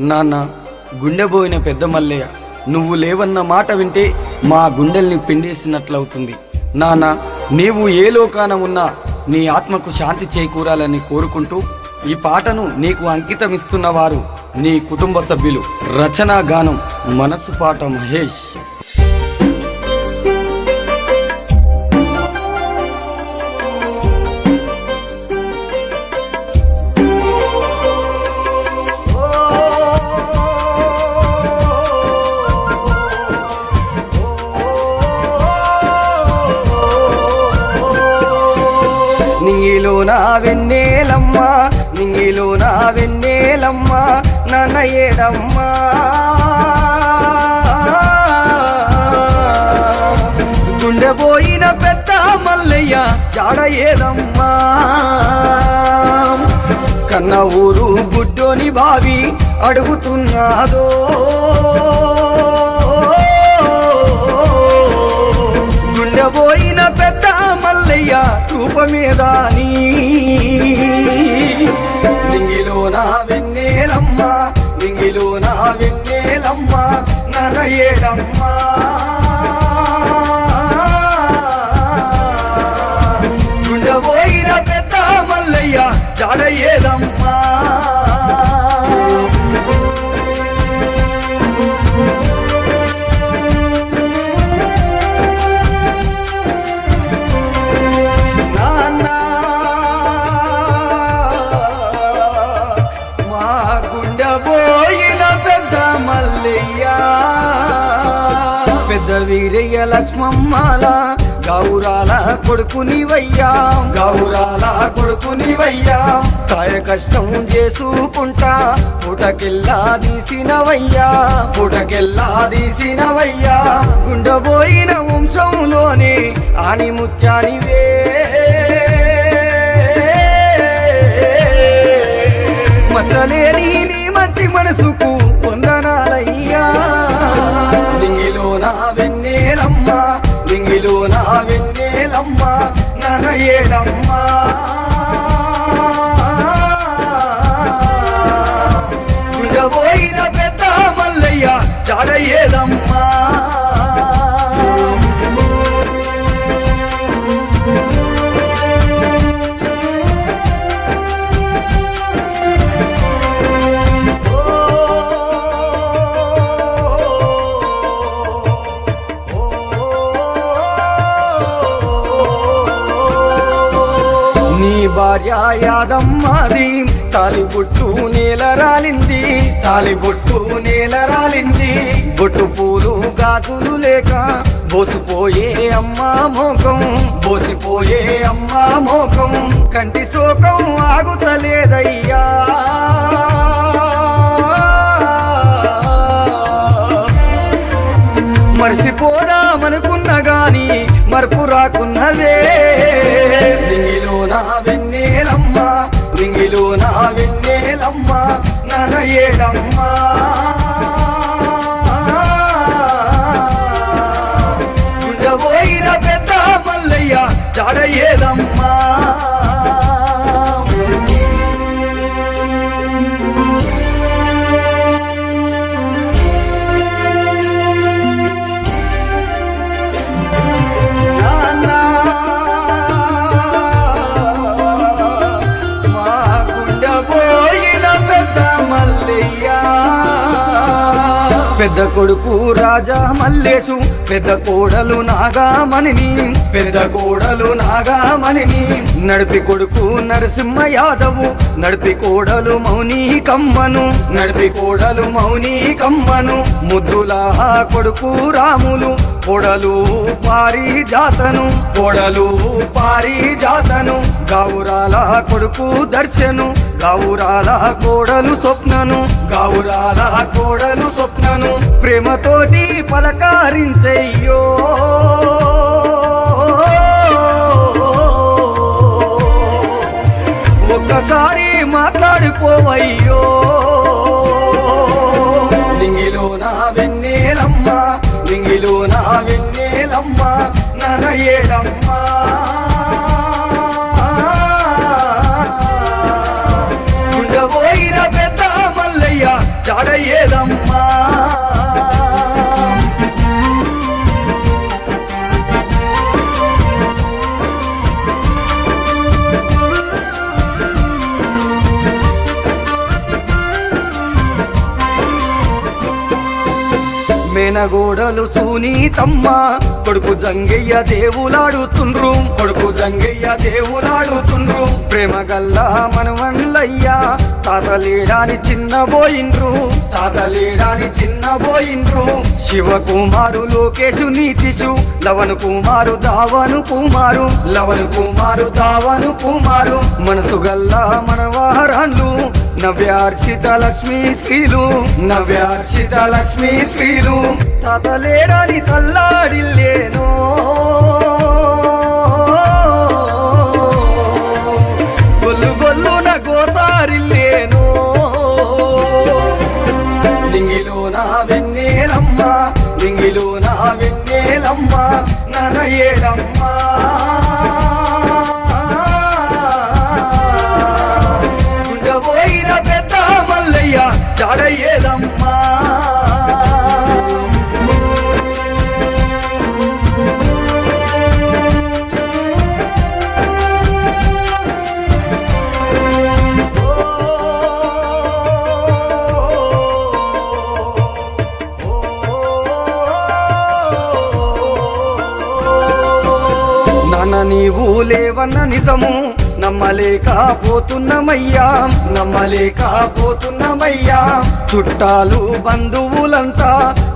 నాన్న, గుండెబోయిన పెద్ద మల్లయ్య, నువ్వు లేవన్న మాట వింటే మా గుండెల్ని పిండేసినట్లవుతుంది. నాన్న, నీవు ఏ లోకాన ఉన్నా నీ ఆత్మకు శాంతి చేకూరాలని కోరుకుంటూ ఈ పాటను నీకు అంకితమిస్తున్నవారు నీ కుటుంబ సభ్యులు. రచనా గానం మనసు పాట మహేష్. నింగిలో నా వెన్నెలమ్మ, నింగిలో నా వెన్నెలమ్మ, నాన్న ఏడమ్మా. గుండెపోయిన పెద్ద మల్లయ్య జాడ ఏదమ్మా. కన్న ఊరు గుడ్డోని బావి అడుగుతున్నాదో, గుండెపోయిన పెద్ద మల్లయ్య రూపమేదాని. నింగిలో నా వెన్నెలమ్మ, నింగిలో నా వెన్నెలమ్మ, నాన్న ఏడమ్మా. గుండెపోయిన పెద్ద మల్లయ్య జాడ ఏదమ్మా. పెద్ద వీరయ్య లక్ష్మమ్మల గౌరాల కొడుకునివయ్యా, గౌరాల కొడుకునివయ్యా. కాయ కష్టం చేసుకుంటా పుటకెల్లా తీసినవయ్యా, పుటకెల్లా తీసినవయ్యా. గుండెపోయిన వంశంలోనే ఆని ముత్యానివే, మచ్చలేని నీ మంచి మనసుకు వందనాలయ్యా. నింగిలో నా వెన్నెలమ్మ, నింగిలో నా వెన్నెలమ్మ, నాన్న ఏడమ్మా. గుండెపోయిన పెద్ద మల్లయ్య జాడ ఏదమ్మా. నీ భార్య యాదమ్మది తాలిబొట్టు నేల రాలింది, తాలిబొట్టు నేల రాలింది. బొట్టు పూలు గాజులు లేక బోసిపోయే అమ్మా మోకం, బోసిపోయే అమ్మా మోకం. కంటి శోకం ఆగుతలేదయ్యా, మరిసిపోదామనుకున్న గాని మరపు రాకున్నవే. నింగిలో నా వెన్నెలమ్మ, నింగిలో నా వెన్నెలమ్మ, నాన్న ఏడమ్మా. గుండెపోయిన పెద్ద మల్లయ్య జాడ ఏదమ్మా. పెద్ద కొడుకు రాజా మల్లేసు, పెద్ద కోడలు నాగామణిని, పెద్ద కోడలు నాగామణిని. నడిపి కొడుకు నరసింహ యాదవు, నడిపి కోడలు మౌని కమ్మను, నడిపి కోడలు మౌని కమ్మను. ముద్దులా కొడుకు రాములు, కోడలు పారిజాతను, కోడలు పారిజాతను. గౌరాల కొడుకు దర్శను, గౌరాల కోడలు స్వప్నను, గౌరాల కోడలు స్వప్నను. ప్రేమతోటి పలకారించయ్యో, ఒక్కసారి మాట్లాడిపోవయ్యో. నింగిలో నా వెన్నెలమ్మ, నింగిలో నా వెన్నెలమ్మ, నాన్న ఏడమ్మా. గుండెపోయిన పెద్ద మల్లయ్య జాడ సేనగోడలు సునీతమ్మ కొడుకు జంగయ్య దేవులాడుతుండ్రు, కొడుకు జంగయ్య దేవులాడుతుండ్రు. ప్రేమ గల్లా మనవన్లయ్యా తాతలేడాని చిన్నబోయిండ్రు, తాతలేడాని చిన్నబోయిండ్రు. శివకుమారు లోకేశు నీతిషు లవను కుమారు దావను కుమారు, లవను కుమారు దావను కుమారు. మనసు గల్లా మనవారాన్లు నవ్యార్షిత లక్ష్మీ స్త్రీలు, నవ్యార్షిత లక్ష్మీ స్త్రీలు. తాతలేడాని తల్లాడిల్లేనో గొల్లు గొల్లున గోసారిల్లేనో. నింగిలో నా వెన్నెలమ్మ, నింగిలో నా వెన్నెలమ్మ ననయేడమ్మ. గుండెపోయిన పెద్ద మల్లయ్య జాడయ్యేదమ్మా. నాన్న నీవు లేవన్న నిజము నమ్మలేకపోతున్నమయ్యా, నమ్మలేకపోతున్నమయ్యా. చుట్టాలు బంధువులంతా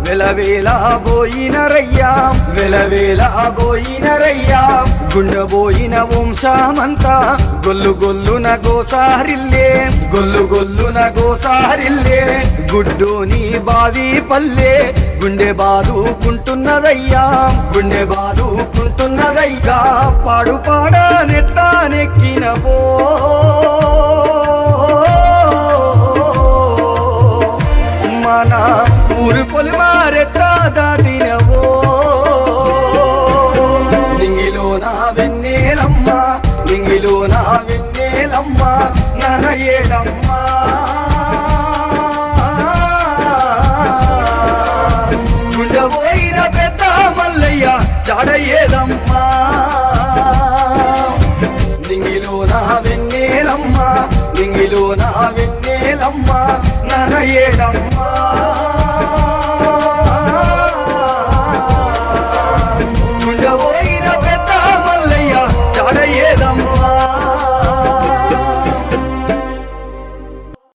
వెలవేలా బోయినరయ్యా, వెలవేలా బోయినరయ్యా. గుండెబోయిన వంశమంతా గొల్లు గొల్లున గోసారిల్లే, గొల్లు గొల్లున గోసారిల్లే. గుడ్డోని బావి పల్లె గుండె బాదుకుంటున్నదయ్యా, గుండె బాదుకుంటున్నదయ్యా. పాడు పాడా నెట్టానెక్కినవో మన ఊరు పొలిమారెట్టా దాటి